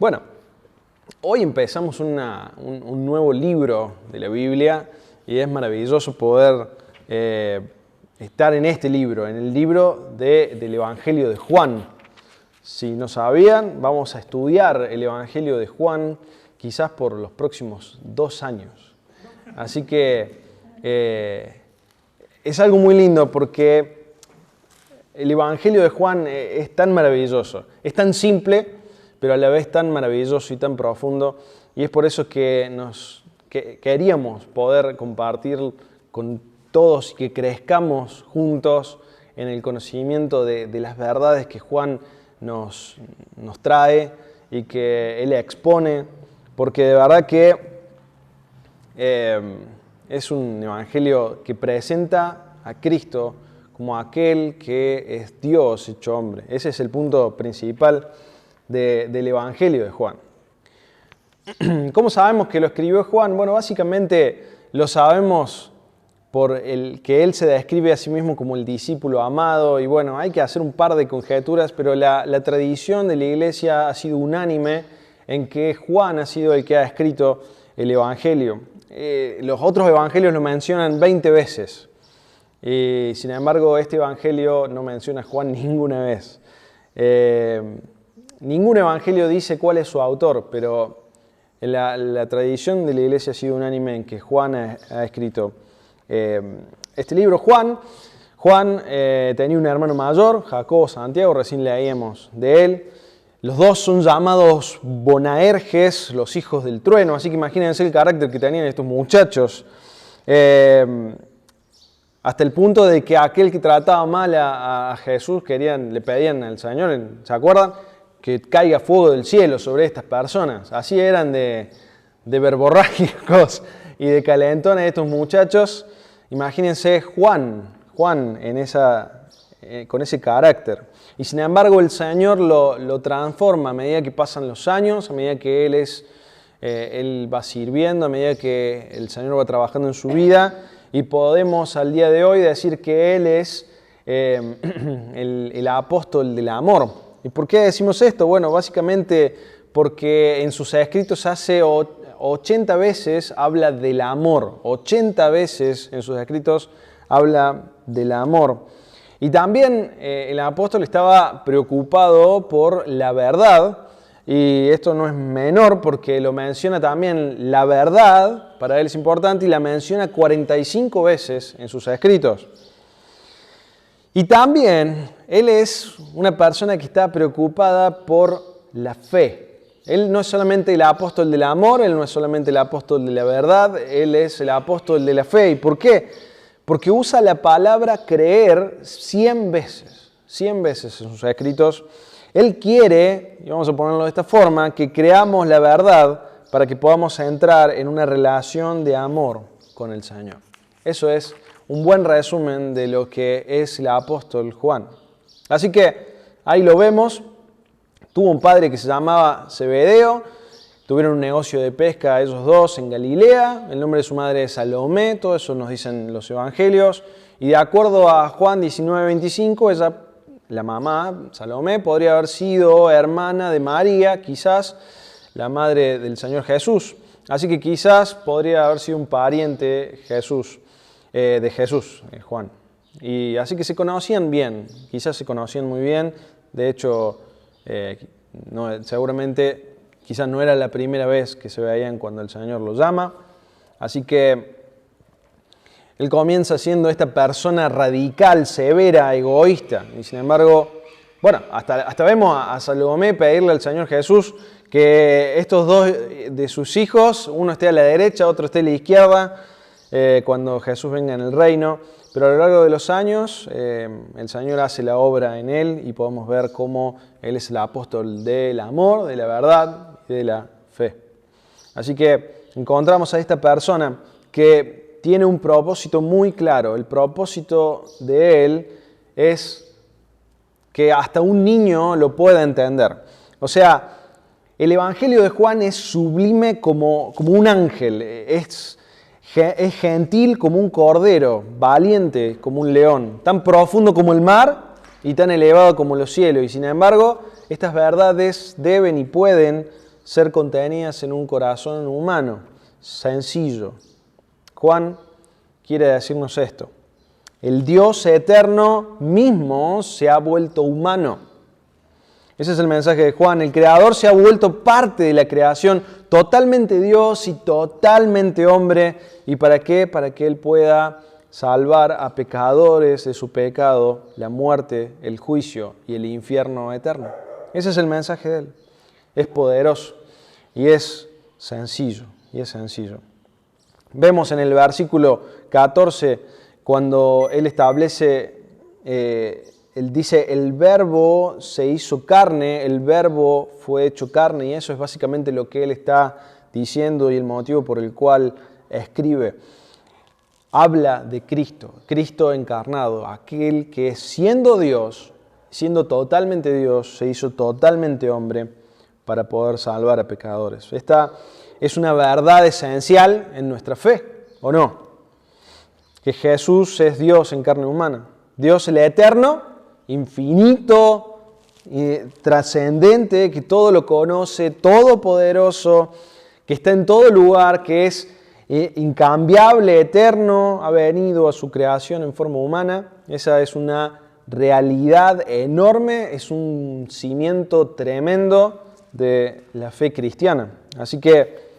Bueno, hoy empezamos un nuevo libro de la Biblia y es maravilloso poder estar en este libro, en el libro del Evangelio de Juan. Si no sabían, vamos a estudiar el Evangelio de Juan quizás por los próximos 2 años. Así que es algo muy lindo porque el Evangelio de Juan es tan maravilloso, es tan simple, pero a la vez tan maravilloso y tan profundo, y es por eso que queríamos poder compartir con todos y que crezcamos juntos en el conocimiento de las verdades que Juan nos trae y que él expone, porque de verdad que es un evangelio que presenta a Cristo como aquel que es Dios hecho hombre. Ese es el punto principal del Evangelio de Juan. ¿Cómo sabemos que lo escribió Juan? Bueno, básicamente lo sabemos por el que él se describe a sí mismo como el discípulo amado, y bueno, hay que hacer un par de conjeturas, pero la tradición de la iglesia ha sido unánime en que Juan ha sido el que ha escrito el Evangelio. Los otros evangelios lo mencionan 20 veces, y sin embargo este Evangelio no menciona a Juan ninguna vez. Ningún evangelio dice cuál es su autor, pero la tradición de la iglesia ha sido unánime en que Juan ha escrito este libro. Juan tenía un hermano mayor, Jacobo, Santiago, recién leíamos de él. Los dos son llamados Boanerges, los hijos del trueno, así que imagínense el carácter que tenían estos muchachos. Hasta el punto de que aquel que trataba mal a Jesús le pedían al Señor, ¿se acuerdan? Que caiga fuego del cielo sobre estas personas. Así eran de verborrágicos y de calentones estos muchachos. Imagínense Juan con ese carácter. Y sin embargo el Señor lo transforma a medida que pasan los años, a medida que Él va sirviendo, a medida que el Señor va trabajando en su vida. Y podemos al día de hoy decir que Él es el apóstol del amor. ¿Y por qué decimos esto? Bueno, básicamente porque en sus escritos hace 80 veces habla del amor. 80 veces en sus escritos habla del amor. Y también el apóstol estaba preocupado por la verdad. Y esto no es menor porque lo menciona también la verdad, para él es importante, y la menciona 45 veces en sus escritos. Y también él es una persona que está preocupada por la fe. Él no es solamente el apóstol del amor, él no es solamente el apóstol de la verdad, él es el apóstol de la fe. ¿Y por qué? Porque usa la palabra creer 100 veces en sus escritos. Él quiere, y vamos a ponerlo de esta forma, que creamos la verdad para que podamos entrar en una relación de amor con el Señor. Eso es un buen resumen de lo que es el apóstol Juan. Así que ahí lo vemos. Tuvo un padre que se llamaba Zebedeo. Tuvieron un negocio de pesca ellos dos en Galilea. El nombre de su madre es Salomé. Todo eso nos dicen los evangelios. Y de acuerdo a Juan 19:25, ella, la mamá, Salomé, podría haber sido hermana de María, quizás la madre del Señor Jesús. Así que quizás podría haber sido un pariente de Jesús, Juan. Y así que se conocían bien, quizás se conocían muy bien. De hecho, seguramente quizás no era la primera vez que se veían cuando el Señor los llama. Así que él comienza siendo esta persona radical, severa, egoísta. Y sin embargo, bueno, hasta vemos a Salomé pedirle al Señor Jesús que estos dos de sus hijos, uno esté a la derecha, otro esté a la izquierda, cuando Jesús venga en el reino. Pero a lo largo de los años, el Señor hace la obra en él y podemos ver cómo Él es el apóstol del amor, de la verdad y de la fe. Así que encontramos a esta persona que tiene un propósito muy claro. El propósito de él es que hasta un niño lo pueda entender. O sea, el Evangelio de Juan es sublime como un ángel, es gentil como un cordero, valiente como un león, tan profundo como el mar y tan elevado como los cielos. Y sin embargo, estas verdades deben y pueden ser contenidas en un corazón humano, sencillo. Juan quiere decirnos esto. El Dios eterno mismo se ha vuelto humano. Ese es el mensaje de Juan. El Creador se ha vuelto parte de la creación, totalmente Dios y totalmente hombre. ¿Y para qué? Para que Él pueda salvar a pecadores de su pecado, la muerte, el juicio y el infierno eterno. Ese es el mensaje de Él. Es poderoso y es sencillo. Vemos en el versículo 14, cuando Él establece, Él dice, el verbo se hizo carne, el verbo fue hecho carne, y eso es básicamente lo que Él está diciendo y el motivo por el cual escribe. Habla de Cristo, Cristo encarnado, aquel que siendo Dios, siendo totalmente Dios, se hizo totalmente hombre para poder salvar a pecadores. Esta es una verdad esencial en nuestra fe, ¿o no? Que Jesús es Dios en carne humana. Dios el eterno, infinito, trascendente, que todo lo conoce, todopoderoso, que está en todo lugar, que es incambiable, eterno, ha venido a su creación en forma humana. Esa es una realidad enorme, es un cimiento tremendo de la fe cristiana. Así que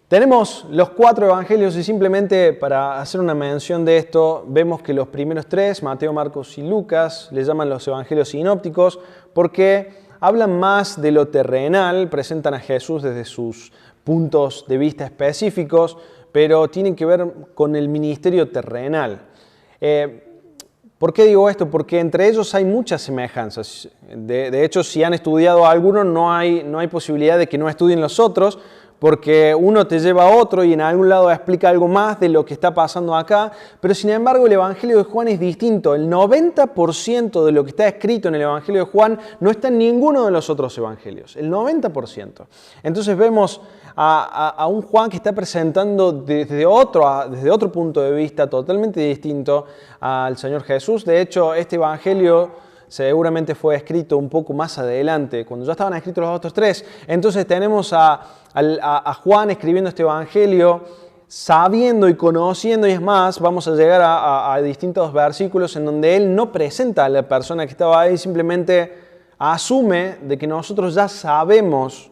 tenemos los 4 evangelios y simplemente para hacer una mención de esto, vemos que los primeros 3, Mateo, Marcos y Lucas, les llaman los evangelios sinópticos porque hablan más de lo terrenal, presentan a Jesús desde sus puntos de vista específicos, pero tienen que ver con el ministerio terrenal. ¿Por qué digo esto? Porque entre ellos hay muchas semejanzas. De hecho, si han estudiado algunos, no hay posibilidad de que no estudien los otros, porque uno te lleva a otro y en algún lado explica algo más de lo que está pasando acá, pero sin embargo el Evangelio de Juan es distinto. El 90% de lo que está escrito en el Evangelio de Juan no está en ninguno de los otros evangelios, el 90%. Entonces vemos a un Juan que está presentando desde otro punto de vista totalmente distinto al Señor Jesús. De hecho, este Evangelio seguramente fue escrito un poco más adelante, cuando ya estaban escritos los otros 3. Entonces tenemos a Juan escribiendo este Evangelio, sabiendo y conociendo, y es más, vamos a llegar a distintos versículos en donde él no presenta a la persona que estaba ahí, simplemente asume de que nosotros ya sabemos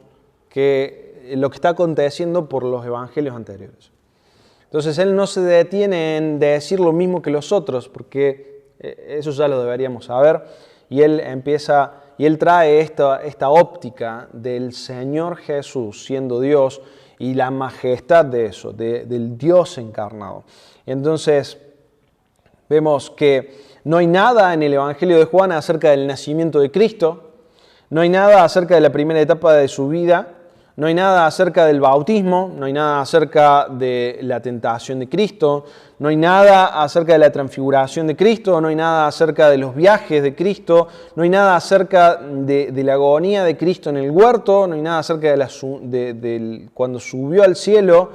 que lo que está aconteciendo por los evangelios anteriores. Entonces él no se detiene en decir lo mismo que los otros, porque eso ya lo deberíamos saber, y él trae esta óptica del Señor Jesús siendo Dios y la majestad de eso, del Dios encarnado. Entonces vemos que no hay nada en el Evangelio de Juan acerca del nacimiento de Cristo, no hay nada acerca de la primera etapa de su vida, no hay nada acerca del bautismo, no hay nada acerca de la tentación de Cristo, no hay nada acerca de la transfiguración de Cristo, no hay nada acerca de los viajes de Cristo, no hay nada acerca de la agonía de Cristo en el huerto, no hay nada acerca de cuando subió al cielo,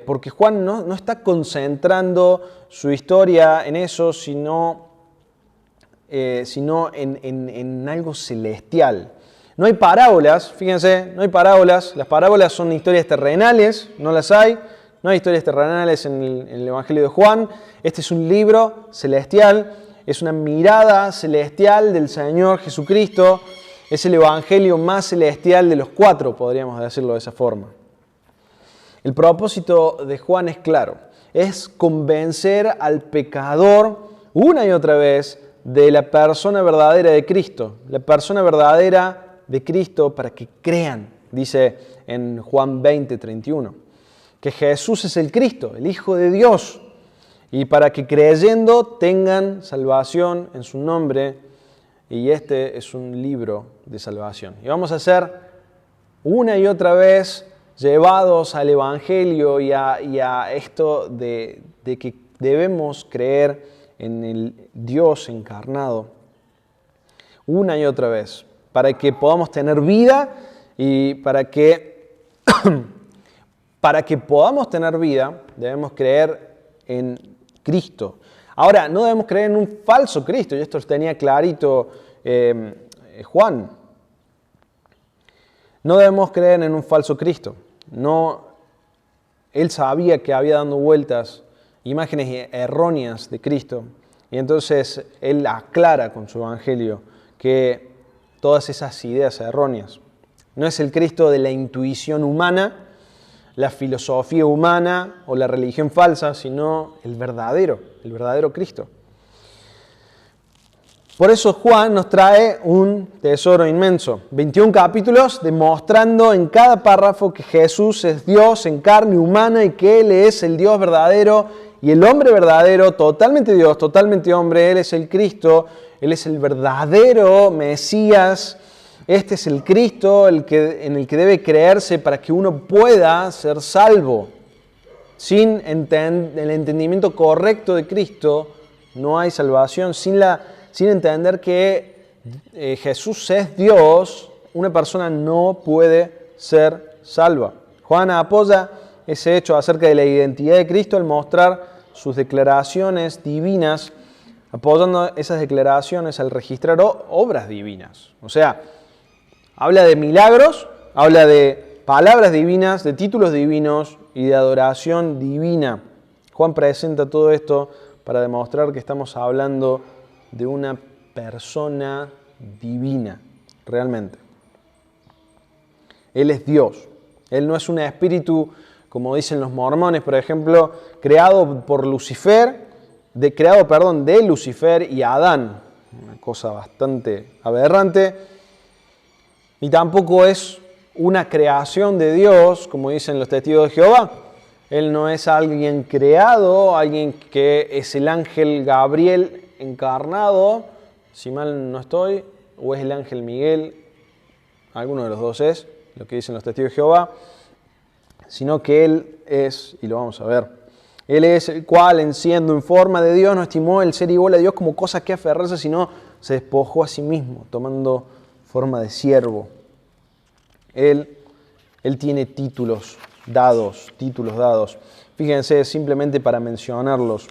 porque Juan no está concentrando su historia en eso, sino en algo celestial. No hay parábolas, fíjense, no hay parábolas. Las parábolas son historias terrenales, no las hay. No hay historias terrenales en el Evangelio de Juan. Este es un libro celestial, es una mirada celestial del Señor Jesucristo. Es el Evangelio más celestial de los 4, podríamos decirlo de esa forma. El propósito de Juan es claro, es convencer al pecador una y otra vez de la persona verdadera de Cristo, la persona verdadera de Cristo para que crean, dice en Juan 20:31, que Jesús es el Cristo, el Hijo de Dios, y para que creyendo tengan salvación en su nombre, y este es un libro de salvación. Y vamos a ser una y otra vez llevados al Evangelio y a esto de que debemos creer en el Dios encarnado, una y otra vez, para que podamos tener vida y para que podamos tener vida debemos creer en Cristo. Ahora, no debemos creer en un falso Cristo, y esto lo tenía clarito Juan. No debemos creer en un falso Cristo. No, él sabía que había dando vueltas imágenes erróneas de Cristo. Y entonces él aclara con su evangelio que todas esas ideas erróneas. No es el Cristo de la intuición humana, la filosofía humana o la religión falsa, sino el verdadero Cristo. Por eso Juan nos trae un tesoro inmenso. 21 capítulos demostrando en cada párrafo que Jesús es Dios en carne humana y que Él es el Dios verdadero y el hombre verdadero, totalmente Dios, totalmente hombre. Él es el Cristo, Él es el verdadero Mesías. Este es el Cristo en el que debe creerse para que uno pueda ser salvo. Sin el entendimiento correcto de Cristo no hay salvación. Sin entender que Jesús es Dios, una persona no puede ser salva. Juan apoya ese hecho acerca de la identidad de Cristo al mostrar sus declaraciones divinas, apoyando esas declaraciones al registrar obras divinas. O sea, habla de milagros, habla de palabras divinas, de títulos divinos y de adoración divina. Juan presenta todo esto para demostrar que estamos hablando de una persona divina, realmente. Él es Dios. Él no es un espíritu, como dicen los mormones, por ejemplo, creado de Lucifer y Adán. Una cosa bastante aberrante. Ni tampoco es una creación de Dios, como dicen los testigos de Jehová. Él no es alguien creado, alguien que es el ángel Gabriel encarnado, si mal no estoy, o es el ángel Miguel, alguno de los dos es, lo que dicen los testigos de Jehová, sino que Él es, y lo vamos a ver, Él es el cual, en siendo en forma de Dios, no estimó el ser igual a Dios como cosa que aferrarse, sino se despojó a sí mismo, tomando forma de siervo. Él tiene títulos dados. Fíjense, simplemente para mencionarlos.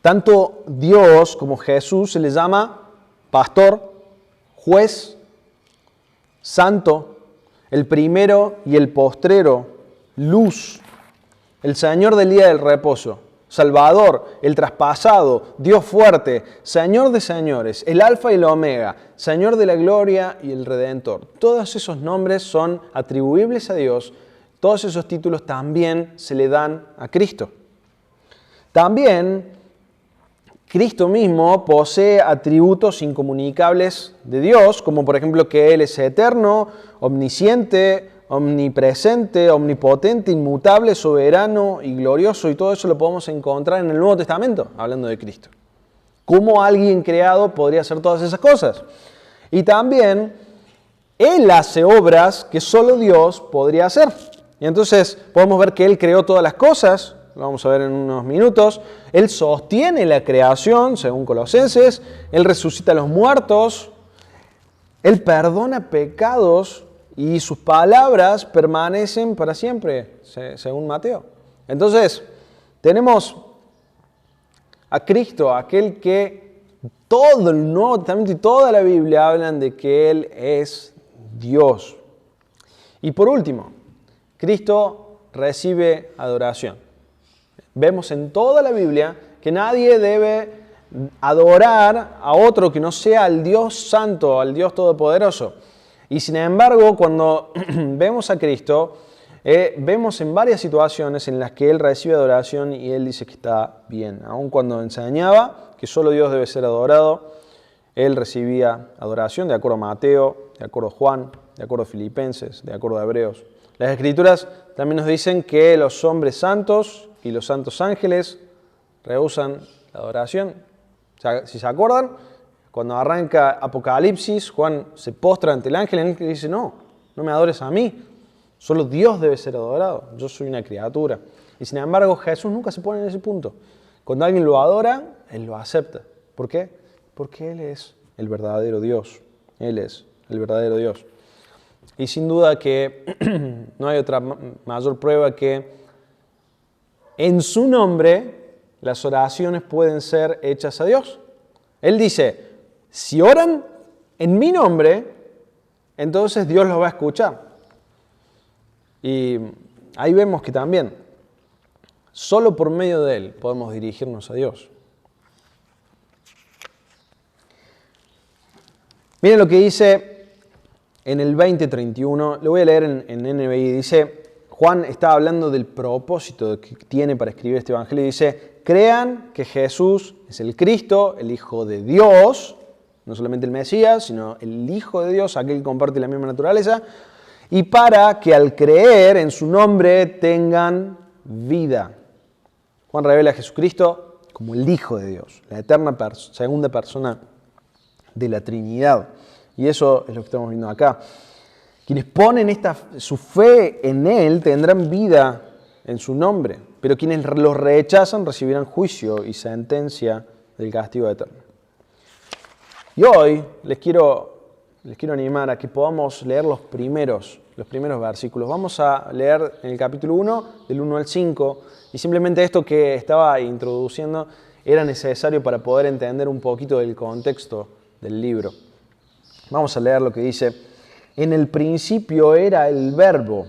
Tanto Dios como Jesús se le llama pastor, juez, santo, el primero y el postrero, luz, el Señor del día del reposo, Salvador, el traspasado, Dios fuerte, Señor de señores, el Alfa y el Omega, Señor de la gloria y el Redentor. Todos esos nombres son atribuibles a Dios, todos esos títulos también se le dan a Cristo. También Cristo mismo posee atributos incomunicables de Dios, como por ejemplo que Él es eterno, omnisciente, omnipresente, omnipotente, inmutable, soberano y glorioso, y todo eso lo podemos encontrar en el Nuevo Testamento, hablando de Cristo. ¿Cómo alguien creado podría hacer todas esas cosas? Y también Él hace obras que solo Dios podría hacer. Y entonces podemos ver que Él creó todas las cosas, lo vamos a ver en unos minutos. Él sostiene la creación, según Colosenses. Él resucita a los muertos. Él perdona pecados y sus palabras permanecen para siempre, según Mateo. Entonces, tenemos a Cristo, aquel que todo el Nuevo Testamento y toda la Biblia hablan de que Él es Dios. Y por último, Cristo recibe adoración. Vemos en toda la Biblia que nadie debe adorar a otro que no sea al Dios Santo, al Dios Todopoderoso. Y sin embargo, cuando vemos a Cristo, vemos en varias situaciones en las que Él recibe adoración y Él dice que está bien. Aun cuando enseñaba que solo Dios debe ser adorado, Él recibía adoración de acuerdo a Mateo, de acuerdo a Juan, de acuerdo a Filipenses, de acuerdo a Hebreos. Las Escrituras también nos dicen que los hombres santos y los santos ángeles rehúsan la adoración. O sea, si se acuerdan, cuando arranca Apocalipsis, Juan se postra ante el ángel y dice, no me adores a mí, solo Dios debe ser adorado, yo soy una criatura. Y sin embargo, Jesús nunca se pone en ese punto. Cuando alguien lo adora, Él lo acepta. ¿Por qué? Porque Él es el verdadero Dios. Él es el verdadero Dios. Y sin duda que no hay otra mayor prueba que en su nombre las oraciones pueden ser hechas a Dios. Él dice, si oran en mi nombre, entonces Dios los va a escuchar. Y ahí vemos que también, solo por medio de Él podemos dirigirnos a Dios. Miren lo que dice en el 20:31, lo voy a leer en NBI, dice, Juan está hablando del propósito que tiene para escribir este evangelio, y dice, crean que Jesús es el Cristo, el Hijo de Dios, no solamente el Mesías, sino el Hijo de Dios, aquel que comparte la misma naturaleza, y para que al creer en su nombre tengan vida. Juan revela a Jesucristo como el Hijo de Dios, la eterna segunda persona de la Trinidad. Y eso es lo que estamos viendo acá. Quienes ponen su fe en Él tendrán vida en su nombre, pero quienes los rechazan recibirán juicio y sentencia del castigo eterno. Y hoy les quiero animar a que podamos leer los primeros versículos. Vamos a leer en el capítulo 1, del 1 al 5, y simplemente esto que estaba introduciendo era necesario para poder entender un poquito del contexto del libro. Vamos a leer lo que dice: en el principio era el Verbo,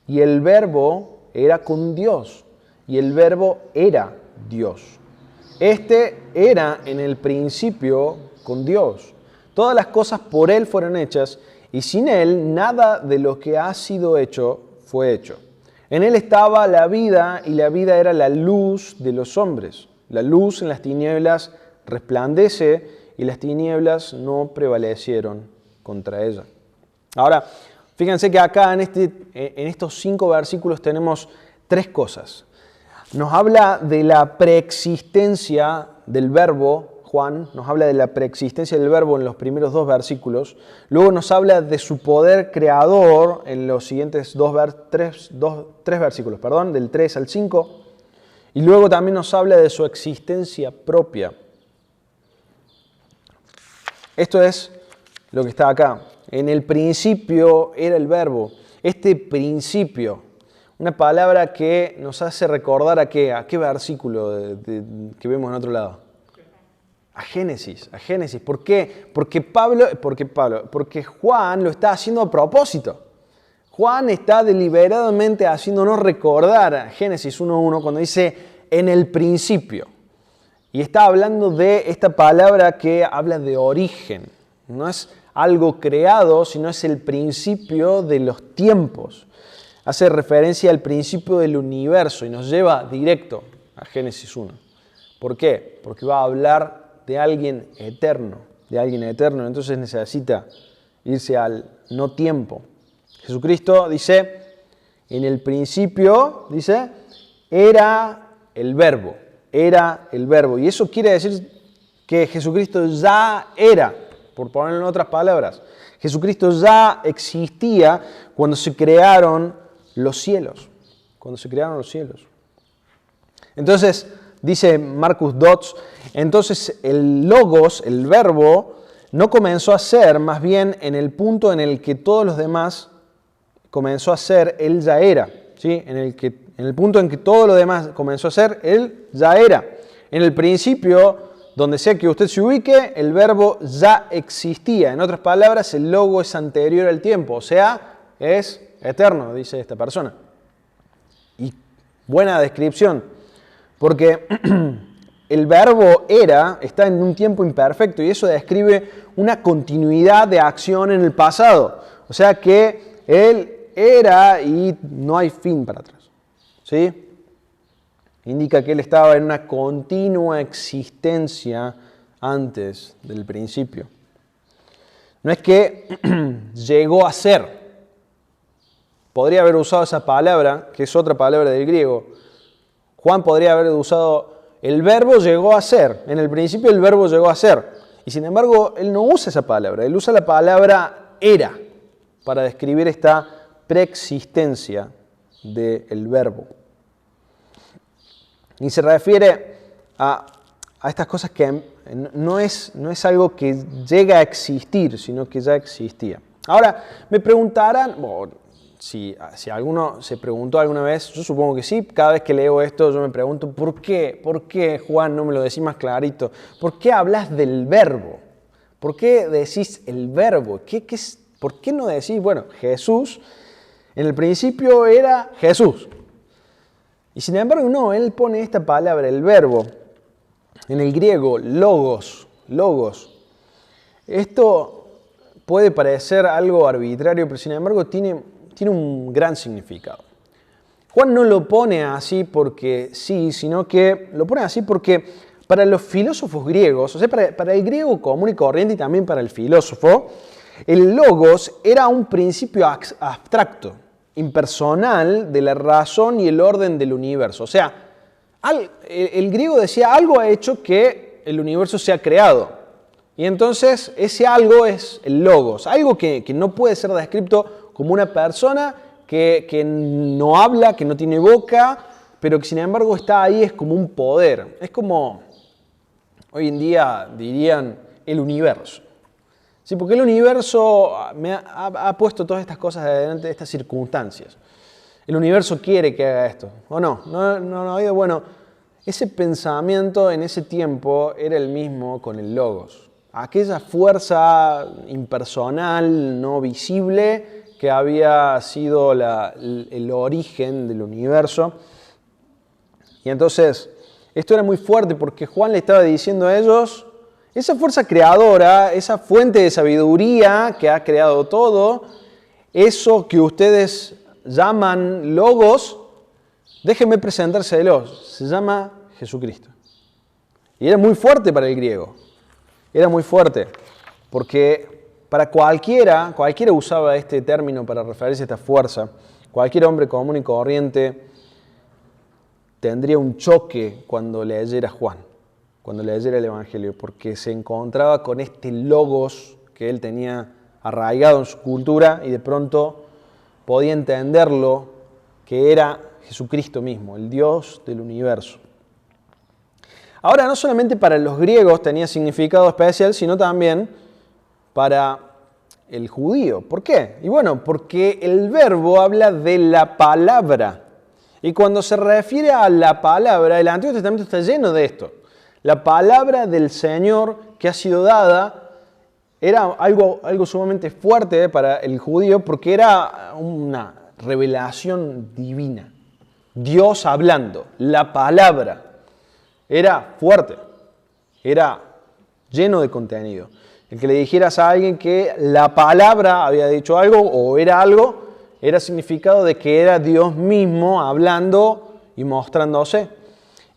y el Verbo era con Dios, y el Verbo era Dios. Este era en el principio con Dios. Todas las cosas por Él fueron hechas, y sin Él nada de lo que ha sido hecho fue hecho. En Él estaba la vida, y la vida era la luz de los hombres. La luz en las tinieblas resplandece, y las tinieblas no prevalecieron contra ella. Ahora, fíjense que acá en estos 5 versículos tenemos 3 cosas. Nos habla de la preexistencia del Verbo. Juan nos habla de la preexistencia del Verbo en los primeros 2 versículos. Luego nos habla de su poder creador en los siguientes 3 versículos, del 3 al 5. Y luego también nos habla de su existencia propia. Esto es lo que está acá. En el principio era el Verbo. Este principio, una palabra que nos hace recordar a qué versículo que vemos en otro lado. A Génesis. ¿Por qué? Porque Juan lo está haciendo a propósito. Juan está deliberadamente haciéndonos recordar a Génesis 1:1 cuando dice en el principio. Y está hablando de esta palabra que habla de origen. No es algo creado, sino es el principio de los tiempos. Hace referencia al principio del universo y nos lleva directo a Génesis 1. ¿Por qué? Porque va a hablar de alguien eterno. Entonces necesita irse al no tiempo. Jesucristo dice, en el principio, dice, era el Verbo. Y eso quiere decir que Jesucristo ya era, por ponerlo en otras palabras, Jesucristo ya existía cuando se crearon los cielos. Entonces, dice Marcus Dods, entonces el Logos, el Verbo, no comenzó a ser, más bien en el punto en el que todos los demás comenzó a ser, Él ya era. ¿Sí? En el punto en que todo lo demás comenzó a ser, Él ya era. En el principio, donde sea que usted se ubique, el Verbo ya existía. En otras palabras, el Logo es anterior al tiempo, o sea, es eterno, dice esta persona. Y buena descripción, porque el verbo está en un tiempo imperfecto y eso describe una continuidad de acción en el pasado. O sea que Él era y no hay fin para atrás. ¿Sí? Indica que Él estaba en una continua existencia antes del principio. No es que llegó a ser. Podría haber usado esa palabra, que es otra palabra del griego. Juan podría haber usado el verbo llegó a ser. En el principio el verbo llegó a ser. Y sin embargo, él no usa esa palabra. Él usa la palabra era para describir esta preexistencia del verbo. Y se refiere a estas cosas que no es algo que llega a existir, sino que ya existía. Ahora, me preguntarán, si alguno se preguntó alguna vez, yo supongo que sí, cada vez que leo esto yo me pregunto, ¿por qué? ¿Por qué, Juan, no me lo decís más clarito? ¿Por qué hablas del verbo? ¿Por qué decís el verbo? ¿Qué ¿Por qué no decir, bueno, Jesús, en el principio era Jesús? Y sin embargo, no, él pone esta palabra, el verbo, en el griego, logos. Esto puede parecer algo arbitrario, pero sin embargo tiene un gran significado. Juan no lo pone así porque sí, sino que lo pone así porque para los filósofos griegos, o sea, para el griego común y corriente y también para el filósofo, el logos era un principio abstracto, impersonal de la razón y el orden del universo. O sea, el griego decía, algo ha hecho que el universo sea creado. Y entonces ese algo es el logos, algo que no puede ser descrito como una persona que no habla, que no tiene boca, pero que sin embargo está ahí, es como un poder. Es como, hoy en día dirían, el universo. Sí, porque el universo ha puesto todas estas cosas adelante, estas circunstancias. El universo quiere que haga esto, ¿o no? No, bueno, ese pensamiento en ese tiempo era el mismo con el logos. Aquella fuerza impersonal, no visible, que había sido el origen del universo. Y entonces, esto era muy fuerte porque Juan le estaba diciendo a ellos, esa fuerza creadora, esa fuente de sabiduría que ha creado todo, eso que ustedes llaman logos, déjenme presentárselos, se llama Jesucristo. Y era muy fuerte para el griego, era muy fuerte, porque para cualquiera usaba este término para referirse a esta fuerza, cualquier hombre común y corriente tendría un choque cuando leyera Juan, cuando leyera el Evangelio, porque se encontraba con este logos que él tenía arraigado en su cultura y de pronto podía entenderlo que era Jesucristo mismo, el Dios del universo. Ahora, no solamente para los griegos tenía significado especial, sino también para el judío. ¿Por qué? Y bueno, porque el verbo habla de la palabra. Y cuando se refiere a la palabra, el Antiguo Testamento está lleno de esto. La palabra del Señor que ha sido dada era algo sumamente fuerte para el judío porque era una revelación divina. Dios hablando, la palabra. Era fuerte, era lleno de contenido. El que le dijeras a alguien que la palabra había dicho algo o era algo, era significado de que era Dios mismo hablando y mostrándose.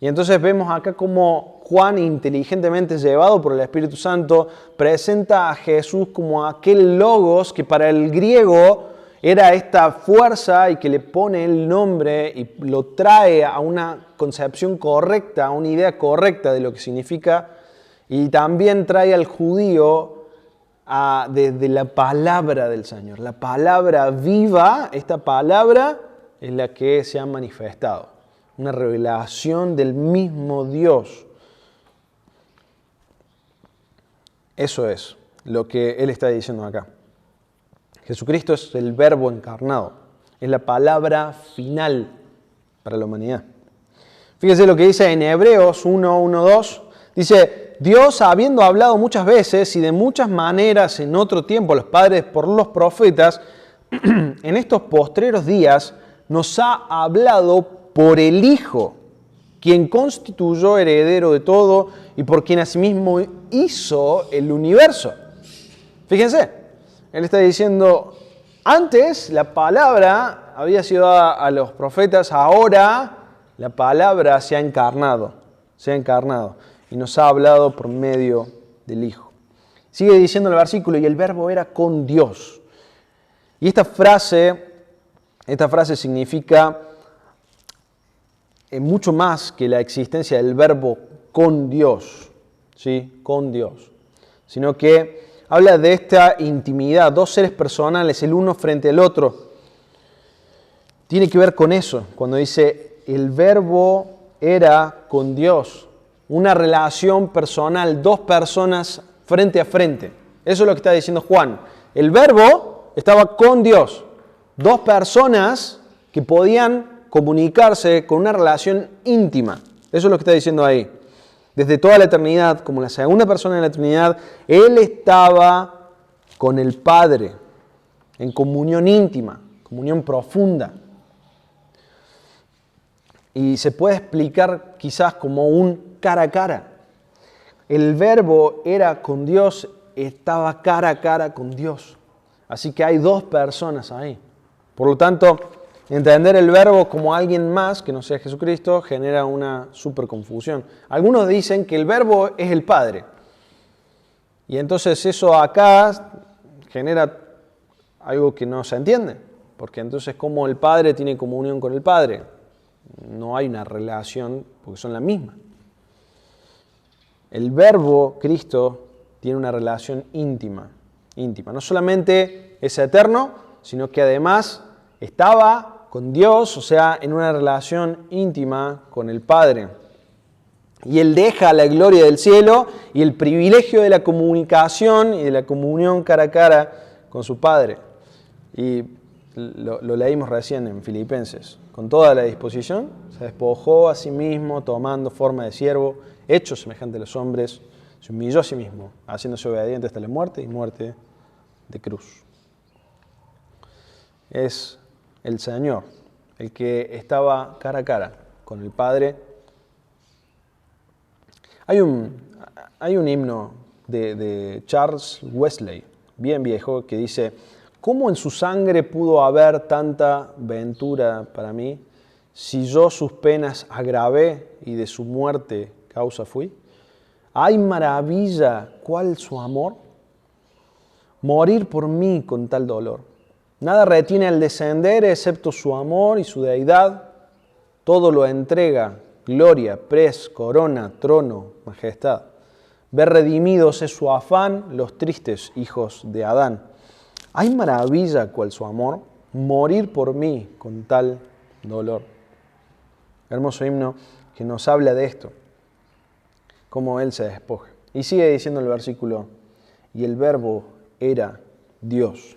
Y entonces vemos acá como Juan, inteligentemente llevado por el Espíritu Santo, presenta a Jesús como aquel logos que para el griego era esta fuerza y que le pone el nombre y lo trae a una concepción correcta, a una idea correcta de lo que significa, y también trae al judío de la palabra del Señor. La palabra viva, esta palabra es la que se ha manifestado. Una revelación del mismo Dios. Eso es lo que Él está diciendo acá. Jesucristo es el verbo encarnado, es la palabra final para la humanidad. Fíjese lo que dice en Hebreos 1:1-2, dice, Dios habiendo hablado muchas veces y de muchas maneras en otro tiempo a los padres por los profetas, en estos postreros días nos ha hablado por el Hijo, quien constituyó heredero de todo y por quien asimismo hizo el universo. Fíjense. Él está diciendo, antes la palabra había sido dada a los profetas, ahora la palabra se ha encarnado y nos ha hablado por medio del Hijo. Sigue diciendo el versículo, y el verbo era con Dios. Y esta frase significa mucho más que la existencia del verbo con Dios, ¿sí? Con Dios, sino que habla de esta intimidad, dos seres personales, el uno frente al otro. Tiene que ver con eso, cuando dice el verbo era con Dios. Una relación personal, dos personas frente a frente. Eso es lo que está diciendo Juan. El verbo estaba con Dios. Dos personas que podían comunicarse con una relación íntima. Eso es lo que está diciendo ahí. Desde toda la eternidad, como la segunda persona de la Trinidad, Él estaba con el Padre. en comunión íntima, comunión profunda. Y se puede explicar quizás como un cara a cara. El Verbo era con Dios, estaba cara a cara con Dios. Así que hay dos personas ahí. Por lo tanto, entender el Verbo como alguien más que no sea Jesucristo genera una súper confusión. Algunos dicen que el Verbo es el Padre. Y entonces eso acá genera algo que no se entiende. Porque entonces, ¿cómo el Padre tiene comunión con el Padre? No hay una relación porque son la misma. El Verbo, Cristo, tiene una relación íntima. No solamente es eterno, sino que además estaba con Dios, o sea, en una relación íntima con el Padre. Y Él deja la gloria del cielo y el privilegio de la comunicación y de la comunión cara a cara con su Padre. Y lo leímos recién en Filipenses. Con toda la disposición, se despojó a sí mismo, tomando forma de siervo, hecho semejante a los hombres, se humilló a sí mismo, haciéndose obediente hasta la muerte y muerte de cruz. Es el Señor el que estaba cara a cara con el Padre. Hay un himno de Charles Wesley, bien viejo, que dice: ¿cómo en su sangre pudo haber tanta ventura para mí, si yo sus penas agravé y de su muerte causa fui? ¿Hay maravilla cuál su amor? Morir por mí con tal dolor. Nada retiene al descender excepto su amor y su deidad. Todo lo entrega, gloria, pres, corona, trono, majestad. Ver redimidos es su afán, los tristes hijos de Adán. ¿Hay maravilla cual su amor? Morir por mí con tal dolor. Hermoso himno que nos habla de esto, cómo Él se despoja. Y sigue diciendo el versículo: y el Verbo era Dios.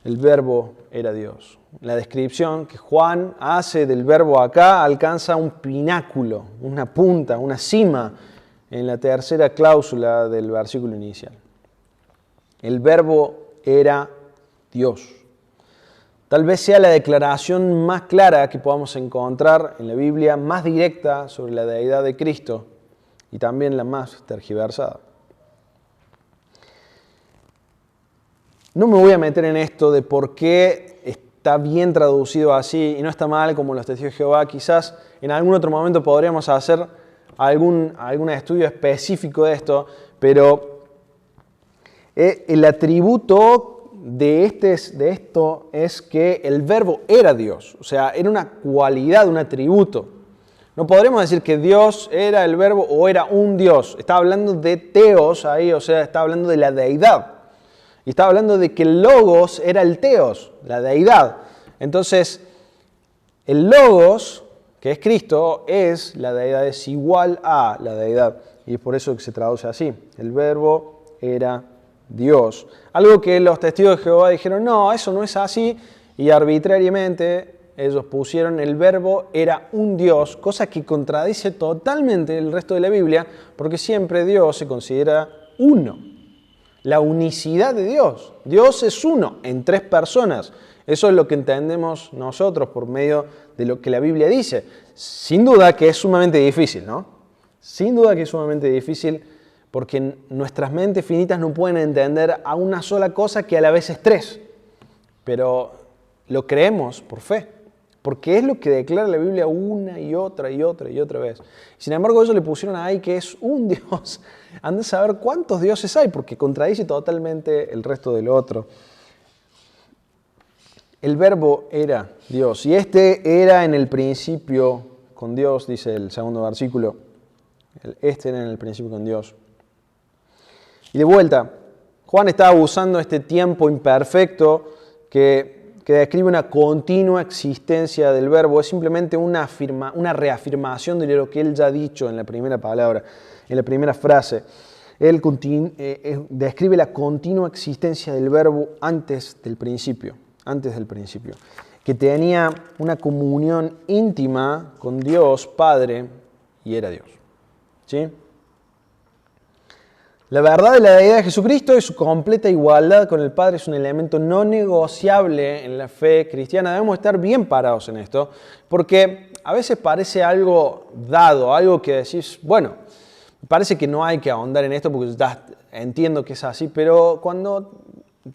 El Verbo era Dios. La descripción que Juan hace del Verbo acá alcanza un pináculo, una punta, una cima en la tercera cláusula del versículo inicial. El Verbo era Dios. Tal vez sea la declaración más clara que podamos encontrar en la Biblia, más directa sobre la deidad de Cristo y también la más tergiversada. No me voy a meter en esto de por qué está bien traducido así y no está mal como los testigos de Jehová. Quizás en algún otro momento podríamos hacer algún estudio específico de esto, pero el atributo de esto es que el Verbo era Dios, o sea, era una cualidad, un atributo. No podremos decir que Dios era el Verbo o era un Dios. Está hablando de teos ahí, o sea, está hablando de la deidad. Y está hablando de que el Logos era el teos, la deidad. Entonces, el Logos, que es Cristo, es la deidad, es igual a la deidad. Y es por eso que se traduce así. El Verbo era Dios. Algo que los testigos de Jehová dijeron: no, eso no es así. Y arbitrariamente ellos pusieron el Verbo era un Dios, cosa que contradice totalmente el resto de la Biblia, porque siempre Dios se considera uno. La unicidad de Dios. Dios es uno, en tres personas. Eso es lo que entendemos nosotros por medio de lo que la Biblia dice. Sin duda que es sumamente difícil, ¿no? Sin duda que es sumamente difícil porque nuestras mentes finitas no pueden entender a una sola cosa que a la vez es tres. Pero lo creemos por fe, porque es lo que declara la Biblia una y otra vez. Sin embargo, ellos le pusieron ahí que es un Dios. Han de saber cuántos dioses hay, porque contradice totalmente el resto del otro. El Verbo era Dios, y este era en el principio con Dios, dice el segundo versículo. Este era en el principio con Dios. Y de vuelta, Juan estaba usando este tiempo imperfecto que describe una continua existencia del Verbo. Es simplemente una reafirmación de lo que él ya ha dicho en la primera palabra, en la primera frase. Él describe la continua existencia del Verbo antes del principio, que tenía una comunión íntima con Dios Padre y era Dios. ¿Sí? La verdad de la deidad de Jesucristo y su completa igualdad con el Padre es un elemento no negociable en la fe cristiana. Debemos estar bien parados en esto, porque a veces parece algo dado, algo que decís, bueno, parece que no hay que ahondar en esto porque ya entiendo que es así, pero cuando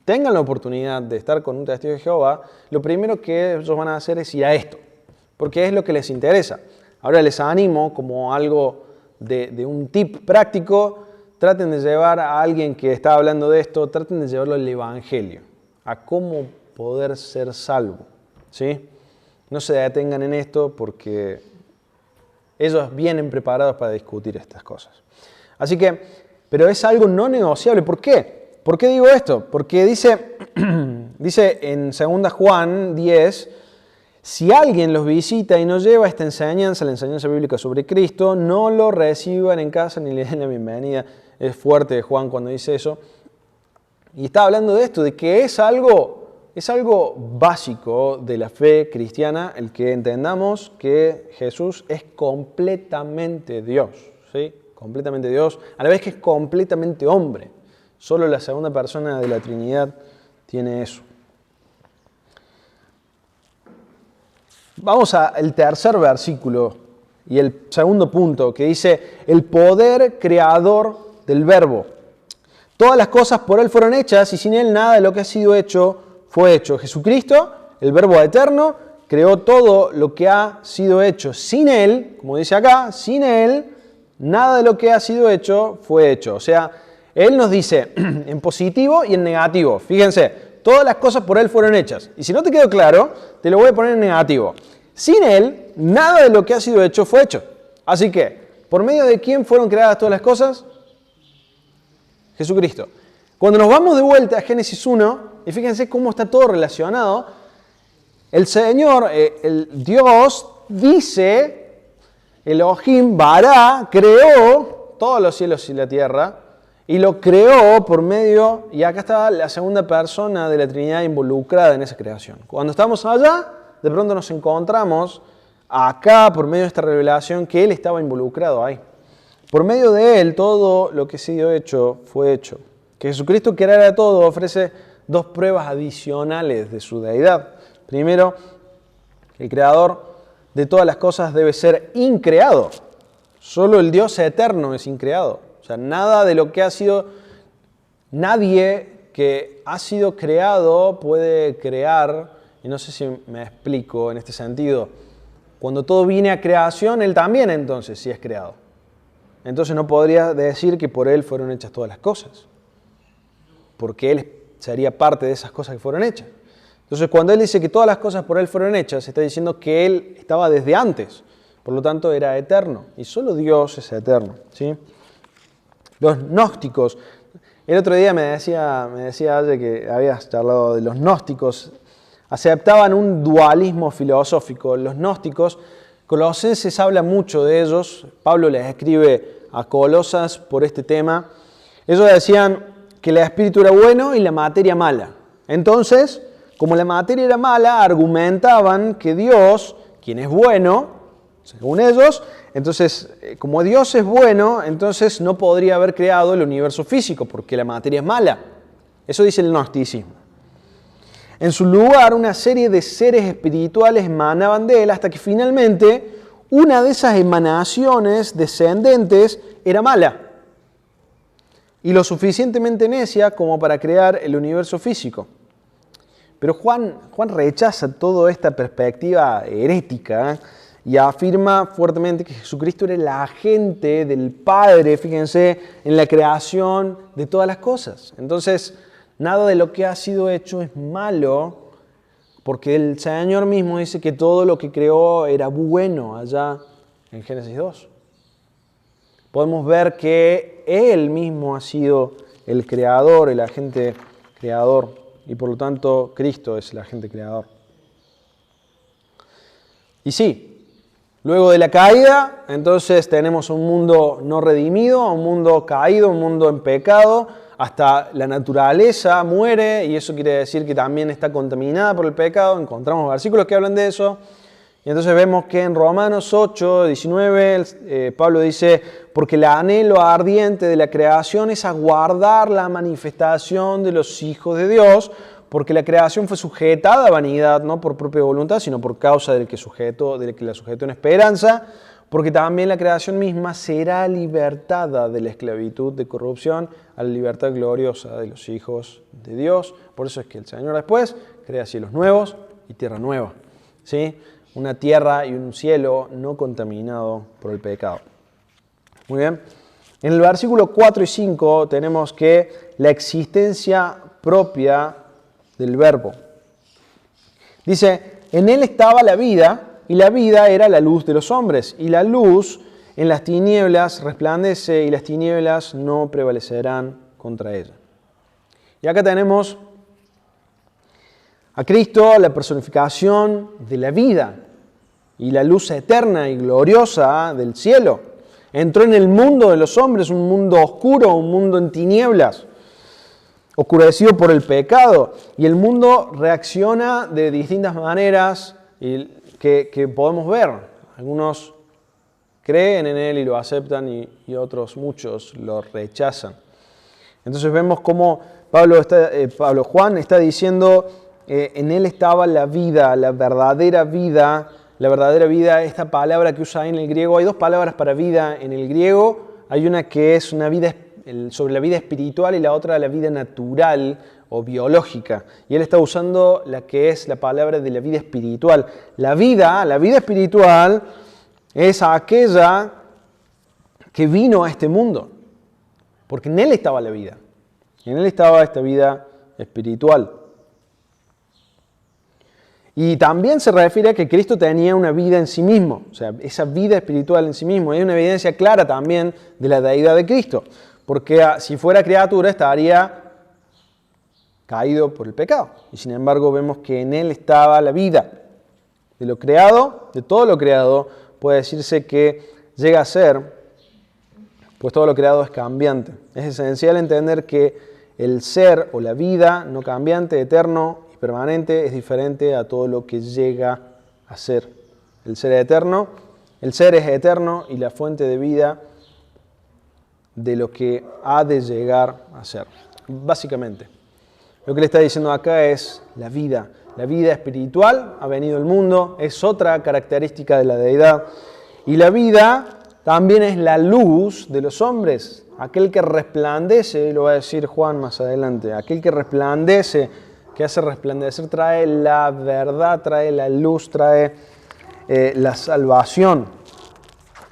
tengan la oportunidad de estar con un testigo de Jehová, lo primero que ellos van a hacer es ir a esto, porque es lo que les interesa. Ahora les animo como algo de un tip práctico. Traten de llevar a alguien que está hablando de esto, traten de llevarlo al Evangelio, a cómo poder ser salvo, ¿sí? No se detengan en esto porque ellos vienen preparados para discutir estas cosas. Así que, pero es algo no negociable. ¿Por qué? ¿Por qué digo esto? Porque dice en 2 Juan 10, si alguien los visita y no lleva esta enseñanza, la enseñanza bíblica sobre Cristo, no lo reciban en casa ni le den la bienvenida. Es fuerte Juan cuando dice eso. Y está hablando de esto, de que es algo básico de la fe cristiana el que entendamos que Jesús es completamente Dios, ¿sí? Completamente Dios, a la vez que es completamente hombre. Solo la segunda persona de la Trinidad tiene eso. Vamos al tercer versículo y el segundo punto que dice el poder creador del Verbo. Todas las cosas por Él fueron hechas y sin Él nada de lo que ha sido hecho fue hecho. Jesucristo, el Verbo eterno, creó todo lo que ha sido hecho. Sin Él, como dice acá, sin Él nada de lo que ha sido hecho fue hecho. O sea, Él nos dice en positivo y en negativo. Fíjense, todas las cosas por Él fueron hechas. Y si no te quedó claro, te lo voy a poner en negativo. Sin Él, nada de lo que ha sido hecho fue hecho. Así que, ¿por medio de quién fueron creadas todas las cosas? Jesucristo. Cuando nos vamos de vuelta a Génesis 1, y fíjense cómo está todo relacionado, el Señor, el Dios, dice, Elohim, Bará, creó todos los cielos y la tierra, y lo creó por medio, y acá está la segunda persona de la Trinidad involucrada en esa creación. Cuando estamos allá, de pronto nos encontramos acá, por medio de esta revelación, que Él estaba involucrado ahí. Por medio de Él, todo lo que ha sido hecho fue hecho. Que Jesucristo, que era todo, ofrece dos pruebas adicionales de su deidad. Primero, el creador de todas las cosas debe ser increado. Solo el Dios eterno es increado. O sea, nada de lo que ha sido, nadie que ha sido creado puede crear, y no sé si me explico en este sentido, cuando todo viene a creación, Él también entonces sí es creado. Entonces no podría decir que por Él fueron hechas todas las cosas, porque Él sería parte de esas cosas que fueron hechas. Entonces cuando Él dice que todas las cosas por Él fueron hechas, está diciendo que Él estaba desde antes, por lo tanto era eterno, y solo Dios es eterno, ¿sí? Los gnósticos, el otro día me decía Ale que habías charlado de los gnósticos, aceptaban un dualismo filosófico. Los gnósticos, Colosenses habla mucho de ellos, Pablo les escribe a Colosas por este tema. Ellos decían que el espíritu era bueno y la materia mala. Entonces, como la materia era mala, argumentaban que Dios, quien es bueno, según ellos, entonces, como Dios es bueno, entonces no podría haber creado el universo físico, porque la materia es mala. Eso dice el gnosticismo. En su lugar, una serie de seres espirituales emanaban de Él hasta que finalmente una de esas emanaciones descendentes era mala y lo suficientemente necia como para crear el universo físico. Pero Juan rechaza toda esta perspectiva herética y afirma fuertemente que Jesucristo era el agente del Padre, fíjense, en la creación de todas las cosas. Entonces, nada de lo que ha sido hecho es malo, porque el Señor mismo dice que todo lo que creó era bueno allá en Génesis 2. Podemos ver que Él mismo ha sido el creador, el agente creador, y por lo tanto Cristo es el agente creador. Y sí, luego de la caída, entonces tenemos un mundo no redimido, un mundo caído, un mundo en pecado, hasta la naturaleza muere y eso quiere decir que también está contaminada por el pecado. Encontramos versículos que hablan de eso. Y entonces vemos que en Romanos 8, 19, Pablo dice, porque el anhelo ardiente de la creación es aguardar la manifestación de los hijos de Dios, porque la creación fue sujetada a vanidad, no por propia voluntad, sino por causa del que la sujetó en esperanza, porque también la creación misma será libertada de la esclavitud de corrupción a la libertad gloriosa de los hijos de Dios. Por eso es que el Señor después crea cielos nuevos y tierra nueva, ¿sí? Una tierra y un cielo no contaminado por el pecado. Muy bien. En el versículo 4 y 5 tenemos que la existencia propia del Verbo. Dice, en él estaba la vida, y la vida era la luz de los hombres, y la luz en las tinieblas resplandece, y las tinieblas no prevalecerán contra ella. Y acá tenemos a Cristo, la personificación de la vida, y la luz eterna y gloriosa del cielo. Entró en el mundo de los hombres, un mundo oscuro, un mundo en tinieblas, oscurecido por el pecado, y el mundo reacciona de distintas maneras que podemos ver. Algunos creen en él y lo aceptan y otros, muchos, lo rechazan. Entonces vemos cómo Juan está diciendo, en él estaba la vida, la verdadera vida. La verdadera vida, esta palabra que usa ahí en el griego, hay dos palabras para vida en el griego. Hay una que es una vida sobre la vida espiritual y la otra la vida natural o biológica. Y él está usando la que es la palabra de la vida espiritual. La vida espiritual es aquella que vino a este mundo, porque en él estaba la vida. Y en él estaba esta vida espiritual. Y también se refiere a que Cristo tenía una vida en sí mismo, o sea, esa vida espiritual en sí mismo. Hay una evidencia clara también de la deidad de Cristo, porque si fuera criatura estaría caído por el pecado. Y sin embargo vemos que en él estaba la vida. De lo creado, de todo lo creado, puede decirse que llega a ser, pues todo lo creado es cambiante. Es esencial entender que el ser o la vida no cambiante, eterno, permanente, es diferente a todo lo que llega a ser. El ser es eterno y la fuente de vida de lo que ha de llegar a ser. Básicamente, lo que le está diciendo acá es la vida. La vida espiritual ha venido al mundo, es otra característica de la deidad. Y la vida también es la luz de los hombres. Aquel que resplandece, lo va a decir Juan más adelante, aquel que resplandece, que hace resplandecer, trae la verdad, trae la luz, trae la salvación.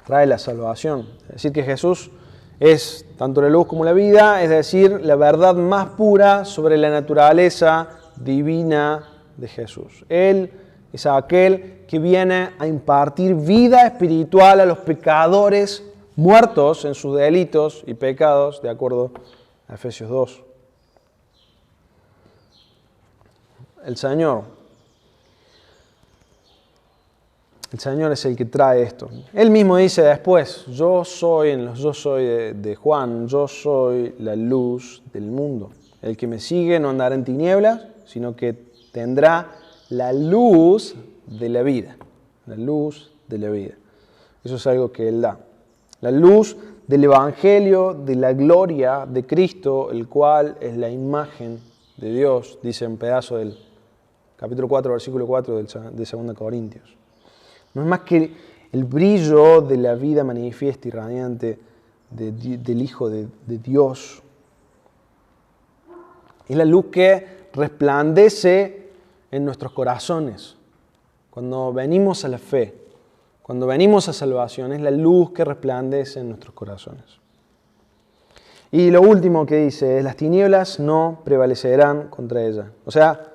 Trae la salvación. Es decir, que Jesús es tanto la luz como la vida, es decir, la verdad más pura sobre la naturaleza divina de Jesús. Él es aquel que viene a impartir vida espiritual a los pecadores muertos en sus delitos y pecados, de acuerdo a Efesios 2. El Señor es el que trae esto. Él mismo dice después, yo soy de Juan, yo soy la luz del mundo. El que me sigue no andará en tinieblas, sino que tendrá la luz de la vida. La luz de la vida. Eso es algo que Él da. La luz del Evangelio, de la gloria de Cristo, el cual es la imagen de Dios, dice un pedazo del capítulo 4, versículo 4 de 2 Corintios. No es más que el brillo de la vida manifiesta y radiante del Hijo de Dios. Es la luz que resplandece en nuestros corazones. Cuando venimos a la fe, cuando venimos a salvación, es la luz que resplandece en nuestros corazones. Y lo último que dice es, las tinieblas no prevalecerán contra ella. O sea,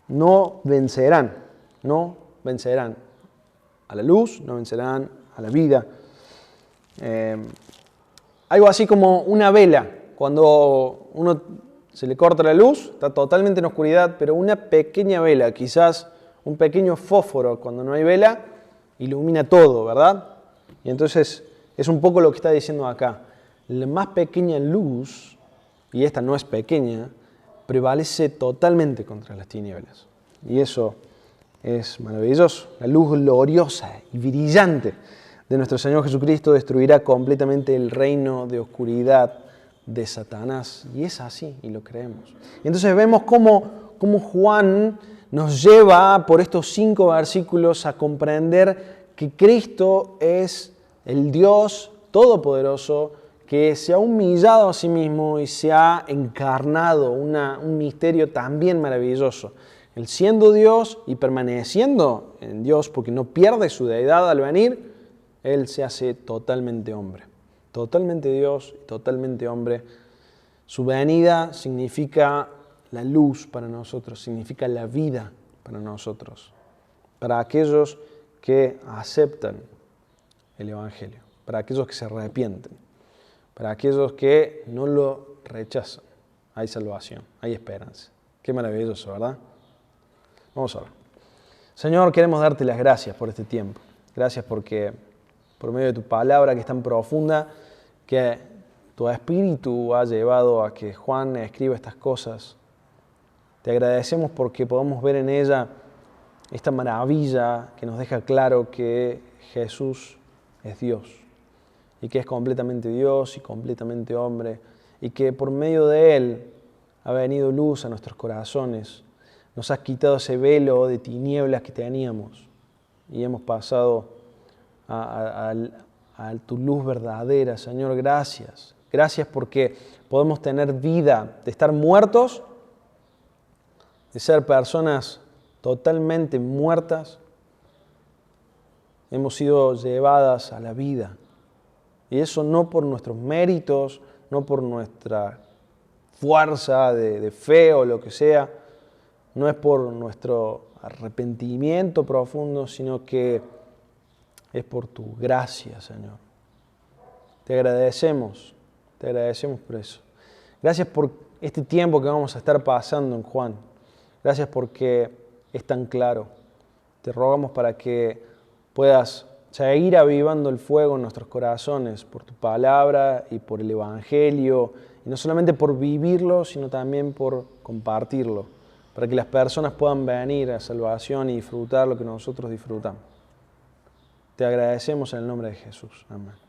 no vencerán a la luz, no vencerán a la vida. Algo así como una vela, cuando uno se le corta la luz, está totalmente en oscuridad, pero una pequeña vela, quizás un pequeño fósforo, cuando no hay vela, ilumina todo, ¿verdad? Y entonces es un poco lo que está diciendo acá. La más pequeña luz, y esta no es pequeña, prevalece totalmente contra las tinieblas. Y eso es maravilloso. La luz gloriosa y brillante de nuestro Señor Jesucristo destruirá completamente el reino de oscuridad de Satanás. Y es así, y lo creemos. Y entonces vemos cómo Juan nos lleva por estos 5 versículos a comprender que Cristo es el Dios Todopoderoso que se ha humillado a sí mismo y se ha encarnado, un misterio también maravilloso. Él siendo Dios y permaneciendo en Dios, porque no pierde su deidad al venir, Él se hace totalmente hombre. Totalmente Dios y totalmente hombre. Su venida significa la luz para nosotros, significa la vida para nosotros, para aquellos que aceptan el Evangelio, para aquellos que se arrepienten, para aquellos que no lo rechazan. Hay salvación, hay esperanza. Qué maravilloso, ¿verdad? Vamos a ver. Señor, queremos darte las gracias por este tiempo. Gracias porque por medio de tu palabra que es tan profunda, que tu espíritu ha llevado a que Juan escriba estas cosas. Te agradecemos porque podemos ver en ella esta maravilla que nos deja claro que Jesús es Dios y que es completamente Dios y completamente hombre y que por medio de Él ha venido luz a nuestros corazones. Nos has quitado ese velo de tinieblas que teníamos y hemos pasado a tu luz verdadera. Señor, gracias. Gracias porque podemos tener vida, de estar muertos, de ser personas totalmente muertas. Hemos sido llevadas a la vida. Y eso no por nuestros méritos, no por nuestra fuerza de fe o lo que sea, no es por nuestro arrepentimiento profundo, sino que es por tu gracia, Señor. Te agradecemos por eso. Gracias por este tiempo que vamos a estar pasando en Juan. Gracias porque es tan claro. Te rogamos para que puedas seguir avivando el fuego en nuestros corazones por tu palabra y por el Evangelio, y no solamente por vivirlo, sino también por compartirlo, para que las personas puedan venir a salvación y disfrutar lo que nosotros disfrutamos. Te agradecemos en el nombre de Jesús. Amén.